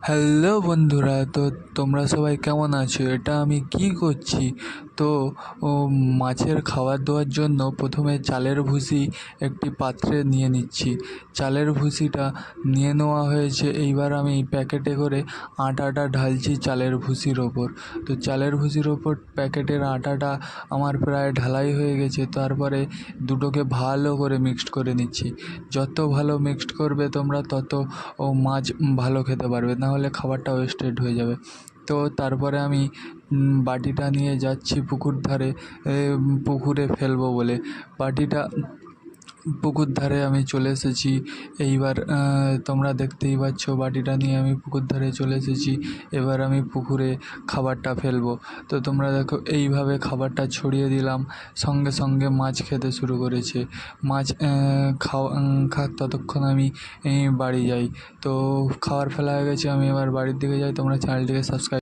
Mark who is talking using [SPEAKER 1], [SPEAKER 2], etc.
[SPEAKER 1] Hello বন্ধুরা, তো তোমরা সবাই কেমন আছো? এটা আমি কি করছি তো ও মাছের খাবার দেওয়ার জন্য প্রথমে চালের ভুসি একটি পাত্রে নিয়ে নিচ্ছি। চালের ভুসিটা নিয়ে নেওয়া হয়েছে। এইবার আমি প্যাকেটে করে আটাটা ঢালছি চালের ভুসির ওপর। তো চালের ভুসির ওপর প্যাকেটের আটাটা আমার প্রায় ঢালাই হয়ে গেছে। তারপরে দুটোকে ভালো করে মিক্সড করে নিচ্ছি। যত ভালো মিক্সড করবে তোমরা তত মাছ ভালো খেতে পারবে, নাহলে খাবারটা ওয়েস্টেড হয়ে যাবে। তো তারপরে আমি বাটিটা নিয়ে যাচ্ছি পুকুর ধারে, পুকুরে ফেলবো বলে। বাটিটা পুকুর ধারে আমি চলে এসেছি। এইবার তোমরা দেখতেই পাচ্ছ বাটিটা নিয়ে আমি পুকুর ধারে চলে এসেছি। এবার আমি পুকুরে খাবারটা ফেলবো। তো তোমরা দেখো, এইভাবে খাবারটা ছড়িয়ে দিলাম, সঙ্গে সঙ্গে মাছ খেতে শুরু করেছে। মাছ খাক, ততক্ষণ আমি বাড়ি যাই। তো খাবার ফেলা হয়ে গেছে, আমি এবার বাড়ির দিকে যাই। তোমরা চ্যানেলটিকে সাবস্ক্রাইব